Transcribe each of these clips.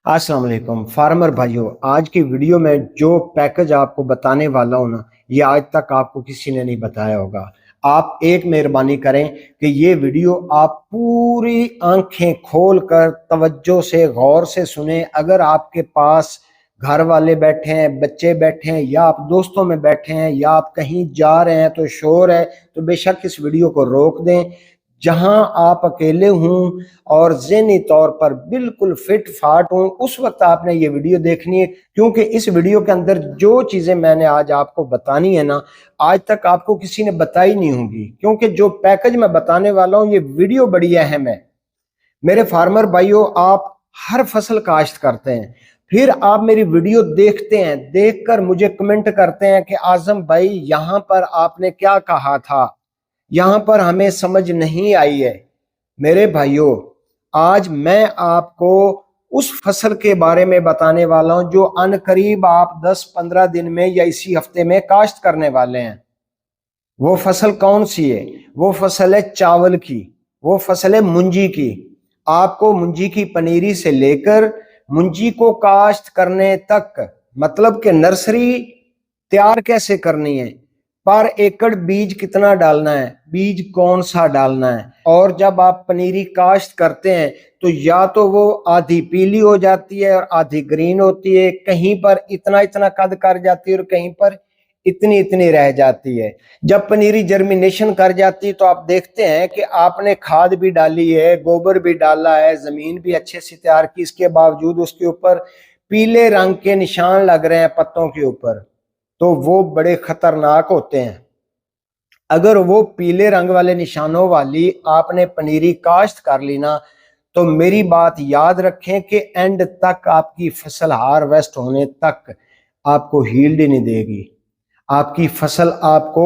अस्सलाम वालेकुम फार्मर भाइयों। आज की वीडियो में जो पैकेज आपको बताने वाला हूं ना, ये आज तक आपको किसी ने नहीं बताया होगा। आप एक मेहरबानी करें कि ये वीडियो आप पूरी आंखें खोल कर तवज्जो से गौर से सुने। अगर आपके पास घर वाले बैठे हैं, बच्चे बैठे हैं, या आप दोस्तों में बैठे हैं, या आप कहीं जा रहे हैं तो शोर है, तो बेशक इस वीडियो को रोक दें। जहां आप अकेले हूं और ज़हनी तौर पर बिल्कुल फिट फाट हूं, उस वक्त आपने ये वीडियो देखनी है, क्योंकि इस वीडियो के अंदर जो चीज़ें मैंने आज आपको बतानी है ना, आज तक आपको किसी ने बताई नहीं होंगी। क्योंकि जो पैकेज मैं बताने वाला हूं, ये वीडियो बड़ी अहम है। मेरे फार्मर भाइयों, आप हर फसल काश्त करते हैं, फिर आप मेरी वीडियो देखते हैं, देखकर मुझे कमेंट करते हैं कि आजम भाई यहां पर आपने क्या कहा था, यहां पर हमें समझ नहीं आई है। मेरे भाइयों, आज मैं आपको उस फसल के बारे में बताने वाला हूं जो अनकरीब आप 10-15 दिन में या इसी हफ्ते में काश्त करने वाले हैं। वो फसल कौन सी है? वो फसल है चावल की, वो फसल है मुंजी की। आपको मुंजी की पनीरी से लेकर मुंजी को काश्त करने तक, मतलब कि नर्सरी तैयार कैसे करनी है, पर एकड़ बीज कितना डालना है, बीज कौन सा डालना है, और जब आप पनीरी काश्त करते हैं तो या तो वो आधी पीली हो जाती है और आधी ग्रीन होती है, कहीं पर इतना इतना कद कर जाती है और कहीं पर इतनी इतनी रह जाती है। जब पनीरी जर्मिनेशन कर जाती है तो आप देखते हैं कि आपने खाद भी डाली है, गोबर भी डाला है, जमीन भी अच्छे से तैयार की, इसके बावजूद उसके ऊपर पीले रंग के निशान लग रहे हैं पत्तों के ऊपर, तो वो बड़े खतरनाक होते हैं। अगर वो पीले रंग वाले निशानों वाली आपने पनीरी काश्त कर ली ना, तो मेरी बात याद रखें कि एंड तक आपकी फसल हार्वेस्ट होने तक आपको हील्ड ही नहीं देगी। आपकी फसल आपको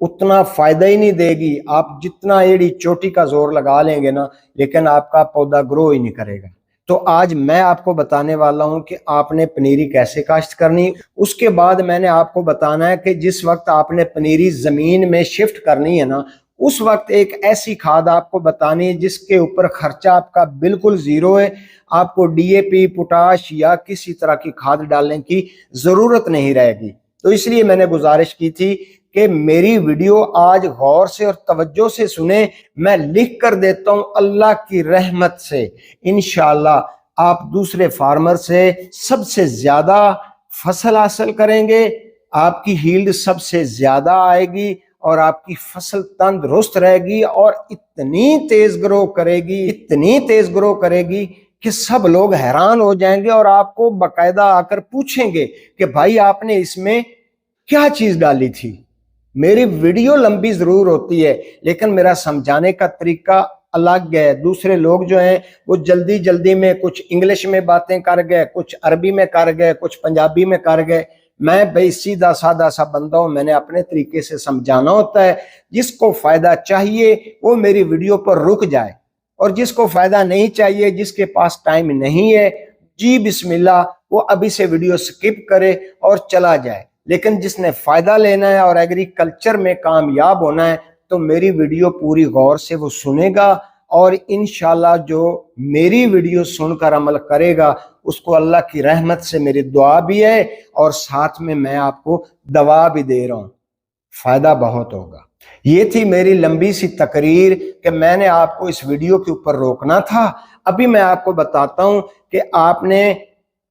उतना फायदा ही नहीं देगी। आप जितना एड़ी चोटी का जोर लगा लेंगे ना, लेकिन आपका पौधा ग्रो ही नहीं करेगा। तो आज मैं आपको बताने वाला हूं कि आपने पनीरी कैसे काश्त करनी। उसके बाद मैंने आपको बताना है कि जिस वक्त आपने पनीरी जमीन में शिफ्ट करनी है ना, उस वक्त एक ऐसी खाद आपको बतानी है जिसके ऊपर खर्चा आपका बिल्कुल जीरो है। आपको डीएपी, पोटाश या किसी तरह की खाद डालने की जरूरत नहीं रहेगी। तो इसलिए मैंने गुजारिश की थी कि मेरी वीडियो आज गौर से और तवज्जो से सुने। मैं लिख कर देता हूं, अल्लाह की रहमत से इंशाल्लाह आप दूसरे फार्मर से सबसे ज्यादा फसल हासिल करेंगे, आपकी हील्ड सबसे ज्यादा आएगी और आपकी फसल तंदुरुस्त रहेगी और इतनी तेज ग्रो करेगी, इतनी तेज ग्रो करेगी कि सब लोग हैरान हो जाएंगे और आपको बकायदा आकर पूछेंगे कि भाई आपने इसमें क्या चीज डाली थी। मेरी वीडियो लंबी जरूर होती है, लेकिन मेरा समझाने का तरीका अलग है। दूसरे लोग जो हैं वो जल्दी जल्दी में कुछ इंग्लिश में बातें कर गए, कुछ अरबी में कर गए, कुछ पंजाबी में कर गए। मैं भाई सीधा साधा सा बंदा हूं, मैंने अपने तरीके से समझाना होता है। जिसको फायदा चाहिए वो मेरी वीडियो पर रुक जाए, और जिसको फायदा नहीं चाहिए, जिसके पास टाइम नहीं है, जी बिस्मिल्लाह, वो अभी से वीडियो स्किप करे और चला जाए। लेकिन जिसने फायदा लेना है और एग्रीकल्चर में कामयाब होना है, तो मेरी वीडियो पूरी गौर से वो सुनेगा, और इंशाल्लाह जो मेरी वीडियो सुनकर अमल करेगा उसको अल्लाह की रहमत से मेरी दुआ भी है, और साथ में मैं आपको दवा भी दे रहा हूं, फायदा बहुत होगा। ये थी मेरी लंबी सी तकरीर कि मैंने आपको इस वीडियो के ऊपर रोकना था। अभी मैं आपको बताता हूं कि आपने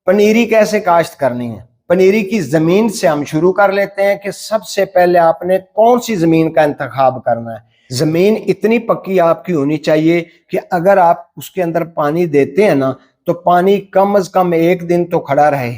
पनीरी कैसे काश्त करनी है। पनीरी की जमीन से हम शुरू कर लेते हैं कि सबसे पहले आपने कौन सी जमीन का इंतखाब करना है। जमीन इतनी पक्की आपकी होनी चाहिए कि अगर आप उसके अंदर पानी देते हैं ना, तो पानी कम से कम 1 दिन तो खड़ा रहे।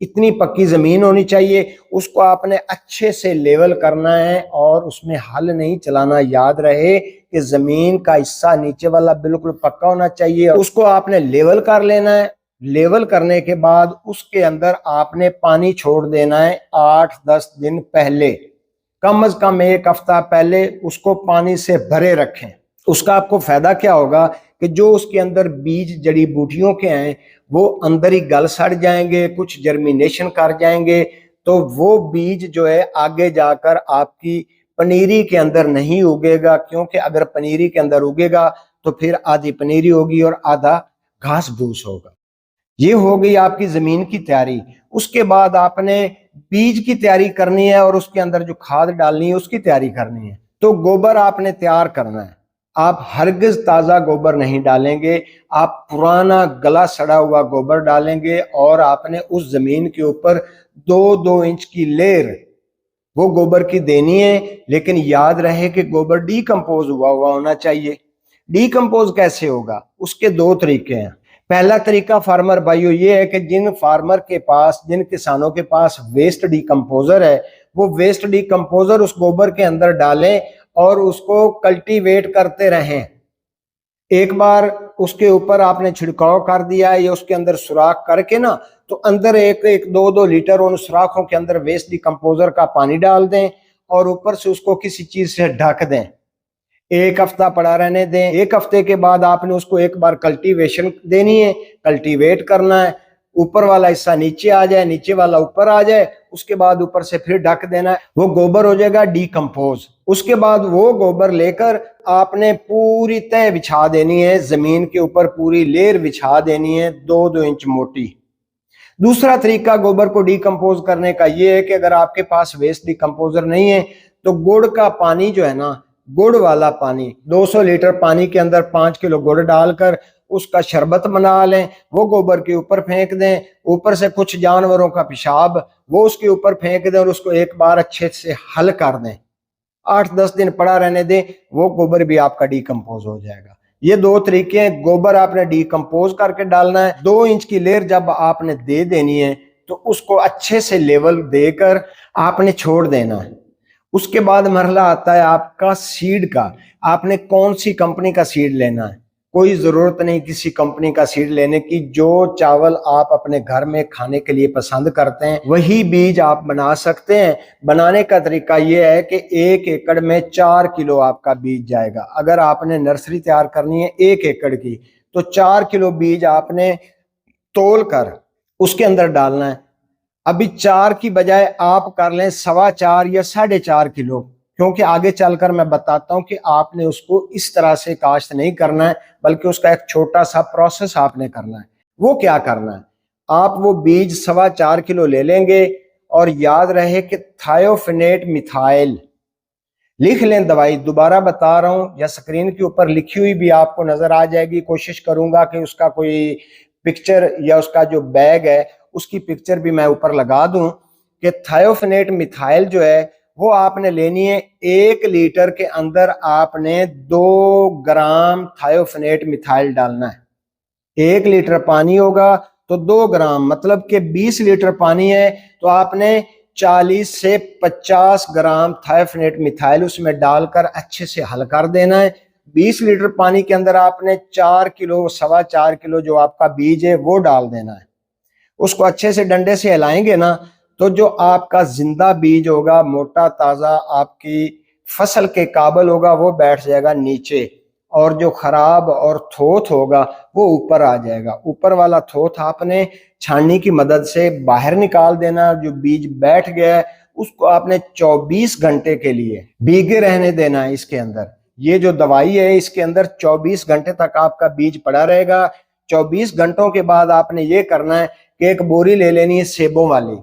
इतनी पक्की जमीन होनी चाहिए। उसको आपने अच्छे से लेवल करना है और उसमें हल नहीं चलाना। याद रहे कि जमीन का हिस्सा नीचे वाला बिल्कुल पक्का होना चाहिए। उसको आपने लेवल कर लेना है। लेवल करने के बाद उसके अंदर आपने पानी छोड़ देना है 8-10 दिन पहले, कम से कम 1 हफ्ता पहले उसको पानी से भरे रखें। उसका आपको फायदा क्या होगा कि जो उसके अंदर बीज जड़ी बूटियों के हैं वो अंदर ही गल सड़ जाएंगे, कुछ जर्मिनेशन कर जाएंगे, तो वो बीज जो है आगे जाकर आपकी पनीरी के अंदर नहीं उगेगा। क्योंकि अगर पनीरी के अंदर उगेगा तो फिर आधी पनीरी होगी और आधा घास भूस होगा। ये हो गई आपकी जमीन की तैयारी। उसके बाद आपने बीज की तैयारी करनी है और उसके अंदर जो खाद डालनी है उसकी तैयारी करनी है। तो गोबर आपने तैयार करना है। आप हरगिज ताजा गोबर नहीं डालेंगे, आप पुराना गला सड़ा हुआ गोबर डालेंगे और आपने उस जमीन के ऊपर 2-2 इंच की लेयर वो गोबर की देनी है। लेकिन याद रहे कि गोबर डीकंपोज हुआ होना चाहिए। डीकंपोज कैसे होगा, उसके 2 तरीके हैं। पहला तरीका फार्मर भाइयों ये है कि जिन फार्मर के पास, जिन किसानों के पास वेस्ट डीकंपोजर है, वो वेस्ट डीकंपोजर उस गोबर के अंदर डालें और उसको कल्टीवेट करते रहें। एक बार उसके ऊपर आपने छिड़काव कर दिया या उसके अंदर सुराख करके ना, तो अंदर एक एक 2-2 लीटर उन सुराखों के अंदर वेस्ट डीकंपोजर का पानी डाल दें और ऊपर से उसको किसी चीज से ढक दें। 1 हफ्ता पड़ा रहने दें। 1 हफ्ते के बाद आपने उसको एक बार कल्टीवेशन देनी है, कल्टीवेट करना है। ऊपर वाला हिस्सा नीचे आ जाए, नीचे वाला ऊपर आ जाए, उसके बाद ऊपर से फिर ढक देना है। वो गोबर हो जाएगा डीकंपोज। उसके बाद वो गोबर लेकर आपने पूरी तह बिछा देनी है, जमीन के ऊपर पूरी लेयर बिछा देनी है 2-2 इंच मोटी। दूसरा तरीका गोबर को डीकंपोज करने का ये है कि अगर आपके पास वेस्ट डीकंपोजर नहीं है तो गुड़ का पानी जो है ना, गुड़ वाला पानी, 200 लीटर पानी के अंदर 5 किलो गुड़ डालकर उसका शरबत बना लें, वो गोबर के ऊपर फेंक दें। ऊपर से कुछ जानवरों का पेशाब वो उसके ऊपर फेंक दें और उसको एक बार अच्छे से हल कर दें। 8-10 दिन पड़ा रहने दें, वो गोबर भी आपका डीकंपोज हो जाएगा। ये 2 तरीके हैं। गोबर आपने डीकंपोज करके डालना है। 2 इंच की लेयर जब आपने दे देनी है तो उसको अच्छे से लेवल देकर आपने छोड़ देना है। उसके बाद मरहला आता है आपका सीड का। आपने कौन सी कंपनी का सीड लेना है। कोई जरूरत नहीं किसी कंपनी का सीड लेने की। जो चावल आप अपने घर में खाने के लिए पसंद करते हैं वही बीज आप बना सकते हैं। बनाने का तरीका यह है कि 1 एकड़ में 4 किलो आपका बीज जाएगा। अगर आपने नर्सरी तैयार करनी है 1 एकड़ की, तो 4 किलो बीज आपने तोल कर उसके अंदर डालना है। अभी 4 की बजाय आप कर लें 4.25 या 4.5 किलो, क्योंकि आगे चलकर मैं बताता हूं कि आपने उसको इस तरह से काश्त नहीं करना है, बल्कि उसका एक छोटा सा प्रोसेस आपने करना है। वो क्या करना है, आप वो बीज 4.25 किलो ले लेंगे और याद रहे कि थायोफेनेट मिथाइल लिख लें दवाई। दोबारा बता रहा हूं, या स्क्रीन के ऊपर लिखी हुई भी आपको नजर आ जाएगी। कोशिश करूंगा कि उसका कोई पिक्चर या उसका जो बैग है उसकी पिक्चर भी मैं ऊपर लगा दूं कि थायोफेनेट मिथाइल जो है वो आपने लेनी है। 1 लीटर के अंदर आपने 2 ग्राम थायोफेनेट मिथाइल डालना है। 1 लीटर पानी होगा तो 2 ग्राम, मतलब कि 20 लीटर पानी है तो आपने 40 से 50 ग्राम थायोफेनेट मिथाइल उसमें डालकर अच्छे से हल कर देना है। 20 लीटर पानी के अंदर आपने 4 किलो 4.25 किलो जो आपका बीज है वो डाल देना है। उसको अच्छे से डंडे से हिलाएंगे ना, तो जो आपका जिंदा बीज होगा, मोटा ताजा आपकी फसल के काबिल होगा, वो बैठ जाएगा नीचे और जो खराब और थोथ होगा वो ऊपर आ जाएगा। ऊपर वाला थोथ आपने छाननी की मदद से बाहर निकाल देना। जो बीज बैठ गया है उसको आपने 24 घंटे के लिए भीगे रहने देना है इसके अंदर। ये जो दवाई है इसके अंदर 24 घंटे तक आपका बीज पड़ा रहेगा। 24 घंटों के बाद आपने ये करना है कि एक बोरी ले लेनी है सेबों वाली,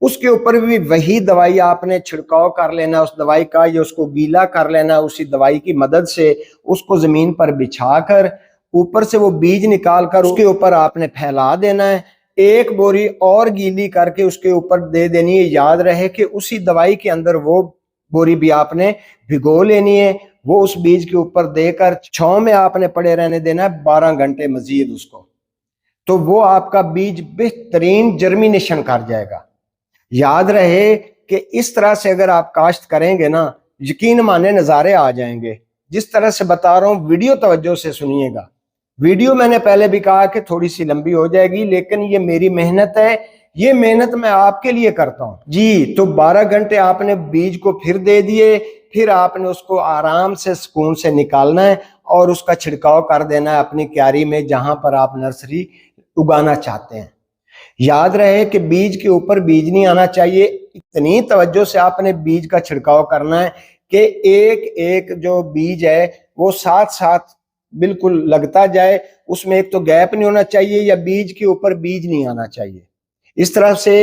उसके ऊपर भी वही दवाई आपने छिड़काव कर लेना उस दवाई का, या उसको गीला कर लेना उसी दवाई की मदद से। उसको जमीन पर बिछाकर ऊपर से वो बीज निकाल कर उसके ऊपर आपने फैला देना है। एक बोरी और गीली करके उसके ऊपर दे देनी है। याद रहे कि उसी दवाई के अंदर वो बोरी भी आपने भिगो लेनी है। वो उस बीज के ऊपर देकर छांव में आपने पड़े रहने देना है 12 घंटे मजीद उसको, तो वो आपका बीज बेहतरीन जर्मिनेशन कर जाएगा। याद रहे कि इस तरह से अगर आप काश्त करेंगे ना, यकीन माने नज़ारे आ जाएंगे। जिस तरह से बता रहा हूँ वीडियो तवज्जो से सुनिएगा। वीडियो मैंने पहले भी कहा कि थोड़ी सी लंबी हो जाएगी, लेकिन ये मेरी मेहनत है, ये मेहनत मैं आपके लिए करता हूँ जी। तो 12 घंटे आपने बीज को फिर दे दिए, फिर आपने उसको आराम से सुकून से निकालना है और उसका छिड़काव कर देना है अपनी क्यारी में जहां पर आप नर्सरी उगाना चाहते हैं। याद रहे कि बीज के ऊपर बीज नहीं आना चाहिए। इतनी तवज्जो से आपने बीज का छिड़काव करना है कि एक एक जो बीज है वो साथ साथ बिल्कुल लगता जाए, उसमें एक तो गैप नहीं होना चाहिए या बीज के ऊपर बीज नहीं आना चाहिए। इस तरह से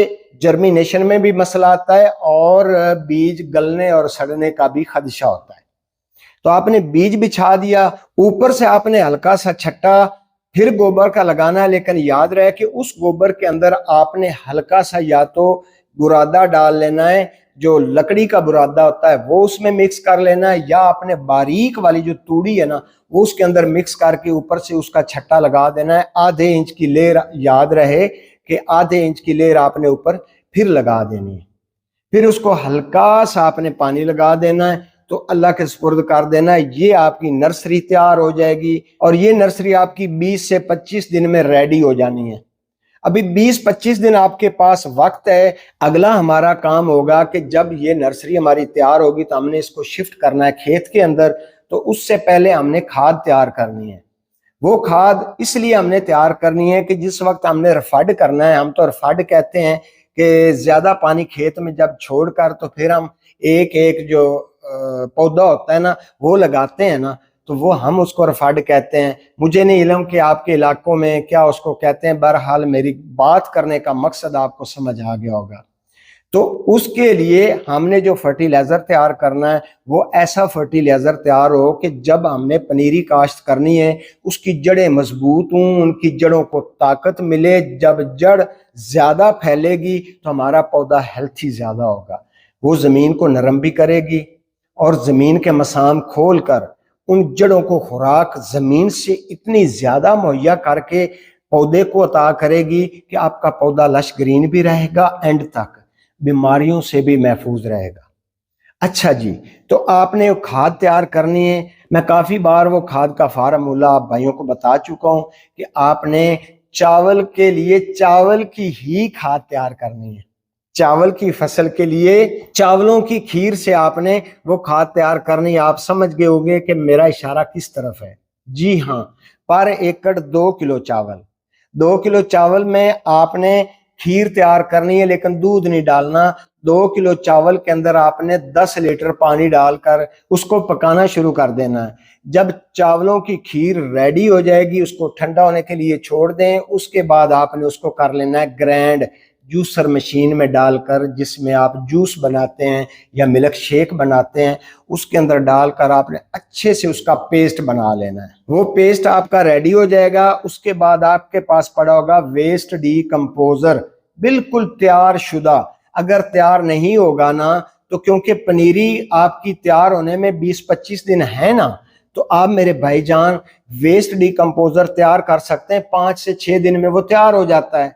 जर्मिनेशन में भी मसला आता है और बीज गलने और सड़ने का भी खदशा होता है। तो आपने बीज बिछा दिया, ऊपर से आपने हल्का सा छट्टा फिर गोबर का लगाना है, लेकिन याद रहे कि उस गोबर के अंदर आपने हल्का सा या तो बुरादा डाल लेना है, जो लकड़ी का बुरादा होता है वो उसमें मिक्स कर लेना है, या आपने बारीक वाली जो तूड़ी है ना वो उसके अंदर मिक्स करके ऊपर से उसका छट्टा लगा देना है। आधे इंच की लेयर, याद रहे कि आधे इंच की लेयर आपने ऊपर फिर लगा देनी है। फिर उसको हल्का सा आपने पानी लगा देना है, तो अल्लाह के सुपुर्द कर देना है। ये आपकी नर्सरी तैयार हो जाएगी और ये नर्सरी आपकी 20 से 25 दिन में रेडी हो जानी है। अभी 20-25 दिन आपके पास वक्त है। अगला हमारा काम होगा कि जब ये नर्सरी हमारी तैयार होगी तो हमने इसको शिफ्ट करना है खेत के अंदर। तो उससे पहले हमने खाद तैयार करनी है। वो खाद इसलिए हमने तैयार करनी है कि जिस वक्त हमने रफाड करना है, हम तो रफाड कहते हैं कि ज्यादा पानी खेत में जब छोड़कर तो फिर हम एक एक जो पौधा होता है ना वो लगाते हैं ना, तो वो हम उसको रफाड कहते हैं। मुझे नहीं इल्म कि आपके इलाकों में क्या उसको कहते हैं, बहरहाल मेरी बात करने का मकसद आपको समझ आ गया होगा। तो उसके लिए हमने जो फर्टिलाइजर तैयार करना है वो ऐसा फर्टिलाइजर तैयार हो कि जब हमने पनीरी काश्त करनी है उसकी जड़ें मजबूत हों, उनकी जड़ों को ताकत मिले। जब जड़ ज्यादा फैलेगी तो हमारा पौधा हेल्थी ज्यादा होगा, वो जमीन को नरम भी करेगी और जमीन के मसाम खोल कर उन जड़ों को खुराक जमीन से इतनी ज्यादा मुहैया करके पौधे को अता करेगी कि आपका पौधा लश ग्रीन भी रहेगा, एंड तक बीमारियों से भी महफूज रहेगा। अच्छा जी, तो आपने वो खाद तैयार करनी है। मैं काफी बार वो खाद का फार्मूला आप भाइयों को बता चुका हूं कि आपने चावल के लिए चावल की ही खाद तैयार करनी है। चावल की फसल के लिए चावलों की खीर से आपने वो खाद तैयार करनी। आप समझ गए होंगे कि मेरा इशारा किस तरफ है। जी हाँ, पर एकड़ 2 किलो चावल, 2 किलो चावल में आपने खीर तैयार करनी है, लेकिन दूध नहीं डालना। 2 किलो चावल के अंदर आपने 10 लीटर पानी डालकर उसको पकाना शुरू कर देना है। जब चावलों की खीर रेडी हो जाएगी उसको ठंडा होने के लिए छोड़ दें। उसके बाद आपने उसको कर लेना है ग्राइंड, जूसर मशीन में डालकर, जिसमें आप जूस बनाते हैं या मिल्क शेक बनाते हैं, उसके अंदर डालकर आपने अच्छे से उसका पेस्ट बना लेना है। वो पेस्ट आपका रेडी हो जाएगा। उसके बाद आपके पास पड़ा होगा वेस्ट डीकंपोजर, बिल्कुल तैयार शुदा। अगर तैयार नहीं होगा ना तो क्योंकि पनीरी आपकी तैयार होने में 20-25 दिन है ना, तो आप मेरे भाईजान वेस्ट डीकंपोजर तैयार कर सकते हैं। 5 से 6 दिन में वो तैयार हो जाता है।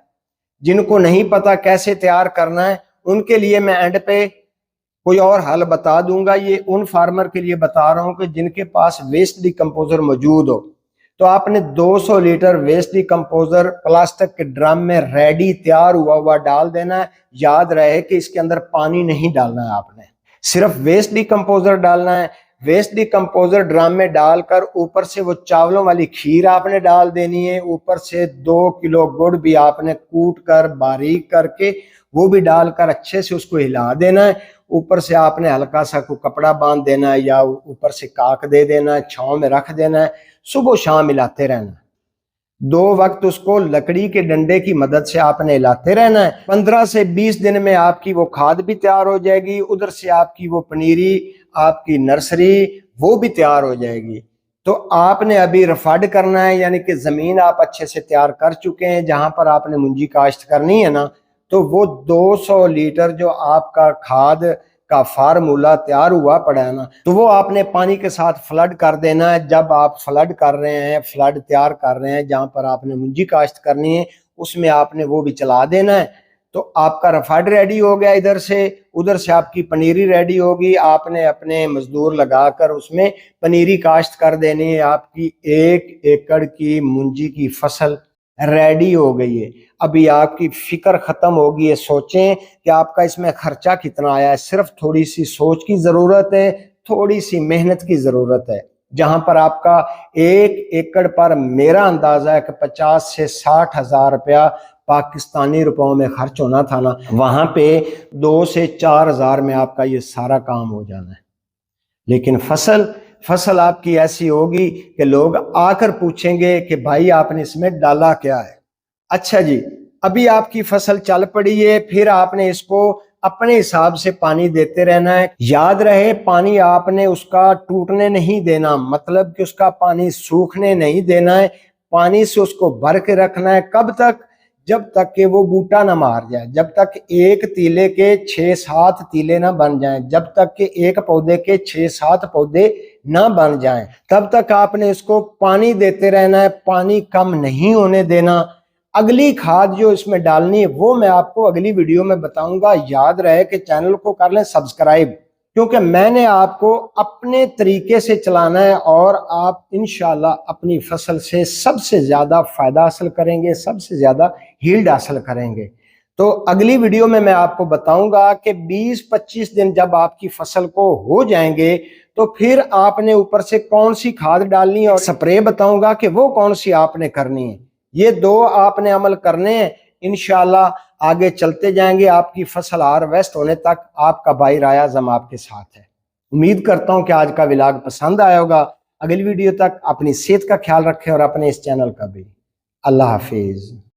जिनको नहीं पता कैसे तैयार करना है उनके लिए मैं एंड पे कोई और हल बता दूंगा। ये उन फार्मर के लिए बता रहा हूं कि जिनके पास वेस्ट डीकंपोजर मौजूद हो। तो आपने 200 लीटर वेस्ट डीकंपोजर प्लास्टिक के ड्रम में रेडी तैयार हुआ हुआ डाल देना है। याद रहे कि इसके अंदर पानी नहीं डालना है, आपने सिर्फ वेस्ट डीकंपोजर डालना है। वेस्ट डीकंपोजर ड्रम में डालकर ऊपर से वो चावलों वाली खीर आपने डाल देनी है। ऊपर से 2 किलो गुड़ भी आपने कूट कर बारीक करके वो भी डालकर अच्छे से उसको हिला देना है। ऊपर से आपने हल्का सा कोई कपड़ा बांध देना है या ऊपर से काक दे देना है, छांव में रख देना है। सुबह शाम हिलाते रहना है। 2 वक्त उसको लकड़ी के डंडे की मदद से आपने हिलाते रहना है। 15 से 20 दिन में आपकी वो खाद भी तैयार हो जाएगी, उधर से आपकी वो पनीरी, आपकी नर्सरी वो भी तैयार हो जाएगी। तो आपने अभी रफाड करना है, यानी कि जमीन आप अच्छे से तैयार कर चुके हैं। जहां पर आपने मुंजी काश्त करनी है ना, तो वो 200 लीटर जो आपका खाद का फार्मूला तैयार हुआ पड़ा है ना, तो वो आपने पानी के साथ फ्लड कर देना है। जब आप फ्लड कर रहे हैं, फ्लड तैयार कर रहे हैं जहां पर आपने मुंजी काश्त करनी है, उसमें आपने वो भी चला देना है। तो आपका रफाड रेडी हो गया इधर से, उधर से आपकी पनीरी रेडी होगी। आपने अपने मजदूर लगाकर उसमें पनीरी काश्त कर देनी है। आपकी 1 एकड़ की मुंजी की फसल रेडी हो गई है। अभी आपकी फिक्र खत्म होगी। ये सोचें कि आपका इसमें खर्चा कितना आया है। सिर्फ थोड़ी सी सोच की जरूरत है, थोड़ी सी मेहनत की जरूरत है। जहां पर आपका 1 एकड़ पर मेरा अंदाजा है कि 50 से 60 हजार रुपया पाकिस्तानी रुपयों में खर्च होना था ना, वहां पे 2 से 4 हजार में आपका ये सारा काम हो जाना है। लेकिन फसल फसल आपकी ऐसी होगी कि लोग आकर पूछेंगे कि भाई आपने इसमें डाला क्या है। अच्छा जी, अभी आपकी फसल चल पड़ी है, फिर आपने इसको अपने हिसाब से पानी देते रहना है। याद रहे, पानी आपने उसका टूटने नहीं देना, मतलब कि उसका पानी सूखने नहीं देना है। पानी से उसको भर के रखना है। कब तक? जब तक कि वो बूटा ना मार जाए, जब तक एक तीले के 6-7 तीले ना बन जाएं, जब तक कि एक पौधे के 6-7 पौधे ना बन जाएं, तब तक आपने इसको पानी देते रहना है, पानी कम नहीं होने देना। अगली खाद जो इसमें डालनी है वो मैं आपको अगली वीडियो में बताऊंगा। याद रहे कि चैनल को कर लें सब्सक्राइब, क्योंकि मैंने आपको अपने तरीके से चलाना है और आप इंशाल्लाह अपनी फसल से सबसे ज्यादा फायदा हासिल करेंगे, सबसे ज्यादा यील्ड हासिल करेंगे। तो अगली वीडियो में मैं आपको बताऊंगा कि 20-25 दिन जब आपकी फसल को हो जाएंगे तो फिर आपने ऊपर से कौन सी खाद डालनी है और स्प्रे बताऊंगा कि वो कौन सी आपने करनी है। ये 2 आपने अमल करने हैं, इंशाल्लाह आगे चलते जाएंगे। आपकी फसल हार्वेस्ट होने तक आपका भाई राया आज़म आपके साथ है। उम्मीद करता हूं कि आज का व्लॉग पसंद आया होगा। अगली वीडियो तक अपनी सेहत का ख्याल रखें और अपने इस चैनल का भी। अल्लाह हाफिज।